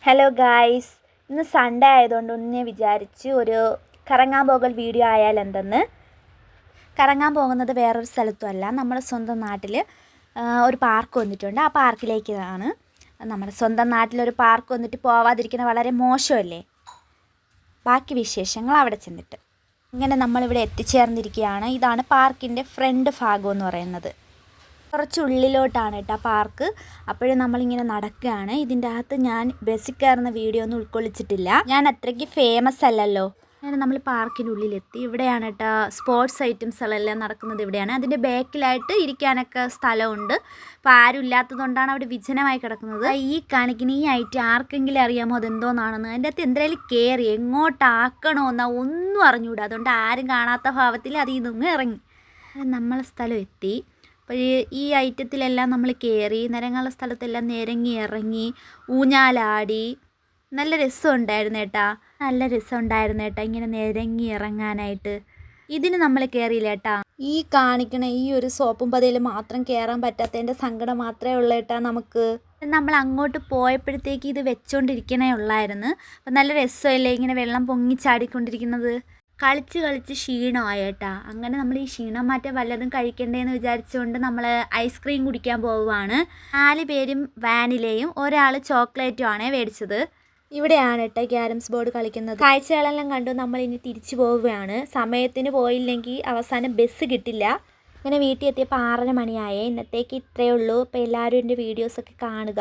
Hello guys, ഇന്ന് Sunday ആയതുകൊണ്ട് ഒന്ന് വിചാരിച്ച് ഒരു കറങ്ങാൻ പോകൽ വീഡിയോ ആയാലെന്തെന്ന്. കറങ്ങാൻ പോകുന്നത് വേറൊരു സ്ഥലത്തുമല്ല, നമ്മുടെ സ്വന്തം നാട്ടിൽ ഒരു പാർക്ക് വന്നിട്ടുണ്ട്. ആ പാർക്കിലേക്കാണ്. നമ്മുടെ സ്വന്തം നാട്ടിലൊരു പാർക്ക് വന്നിട്ട് പോവാതിരിക്കുന്നത് വളരെ മോശമല്ലേ. ബാക്കി വിശേഷങ്ങൾ അവിടെ ചെന്നിട്ട്. ഇങ്ങനെ നമ്മളിവിടെ എത്തിച്ചേർന്നിരിക്കുകയാണ്. ഇതാണ് പാർക്കിൻ്റെ ഫ്രണ്ട് ഭാഗം എന്ന് പറയുന്നത്. കുറച്ച് ഉള്ളിലോട്ടാണ് കേട്ടോ പാർക്ക്. അപ്പോഴും നമ്മളിങ്ങനെ നടക്കുകയാണ്. ഇതിൻ്റെ അകത്ത് ഞാൻ ബസ്സിൽ കയറുന്ന വീഡിയോ ഒന്നും ഉൾക്കൊള്ളിച്ചിട്ടില്ല. ഞാൻ അത്രയ്ക്ക് ഫേമസ് അല്ലല്ലോ. അങ്ങനെ നമ്മൾ പാർക്കിൻ്റെ ഉള്ളിലെത്തി. ഇവിടെയാണ് കേട്ടോ സ്പോർട്സ് ഐറ്റംസുകളെല്ലാം നടക്കുന്നത്. ഇവിടെയാണ്. അതിൻ്റെ ബാക്കിലായിട്ട് ഇരിക്കാനൊക്കെ സ്ഥലമുണ്ട്. അപ്പോൾ ആരും ഇല്ലാത്തതുകൊണ്ടാണ് അവിടെ വിജനമായി കിടക്കുന്നത്. ഈ കാണിക്കുന്ന ഈ ഐറ്റം ആർക്കെങ്കിലും അറിയാമോ അതെന്തോന്നാണെന്ന്? അതിൻ്റെ അകത്ത് എന്തായാലും കയറി എങ്ങോട്ടാക്കണമെന്നാ ഒന്നും അറിഞ്ഞുകൂടാ. അതുകൊണ്ട് ആരും കാണാത്ത ഭാവത്തിൽ അതിൽ നിന്നും ഇറങ്ങി നമ്മളെ സ്ഥലം എത്തി. അപ്പോൾ ഈ ഐറ്റത്തിലെല്ലാം നമ്മൾ കയറി നിരങ്ങുള്ള സ്ഥലത്തെല്ലാം നിരങ്ങി ഇറങ്ങി ഊഞ്ഞാലാടി. നല്ല രസമുണ്ടായിരുന്നു കേട്ടാ. ഇങ്ങനെ നിരങ്ങി ഇറങ്ങാനായിട്ട്. ഇതിന് നമ്മൾ കയറിയില്ല കേട്ടാ. ഈ കാണിക്കണ ഈ ഒരു സോപ്പും പതയിൽ മാത്രം കയറാൻ പറ്റാത്തതിൻ്റെ സങ്കടം മാത്രമേ ഉള്ളൂ കേട്ടാ നമുക്ക്. നമ്മൾ അങ്ങോട്ട് പോയപ്പോഴത്തേക്ക് ഇത് വെച്ചോണ്ടിരിക്കണേ ഉള്ളായിരുന്നു. അപ്പം നല്ല രസമല്ലേ ഇങ്ങനെ വെള്ളം പൊങ്ങിച്ചാടിക്കൊണ്ടിരിക്കുന്നത്. കളിച്ച് ക്ഷീണമായി കേട്ടാ. അങ്ങനെ നമ്മൾ ഈ ക്ഷീണം മാറ്റാൻ വല്ലതും കഴിക്കണ്ടേന്ന് വിചാരിച്ചുകൊണ്ട് നമ്മൾ ഐസ്ക്രീം കുടിക്കാൻ പോവുകയാണ്. 4 പേരും വാനിലയും ഒരാൾ ചോക്ലേറ്റും ആണ് മേടിച്ചത്. ഇവിടെയാണ് കേട്ടോ ക്യാരംസ് ബോർഡ് കളിക്കുന്നത്. കാഴ്ചകളെല്ലാം കണ്ടു നമ്മൾ ഇനി തിരിച്ചു പോവുകയാണ്. സമയത്തിന് പോയില്ലെങ്കിൽ അവസാനം ബസ് കിട്ടില്ല. അങ്ങനെ വീട്ടിൽ എത്തിയപ്പോൾ 6:30 മണിയായേ. ഇന്നത്തേക്ക് ഇത്രയേ ഉള്ളൂ. അപ്പോൾ എല്ലാവരും എൻ്റെ വീഡിയോസൊക്കെ കാണുക.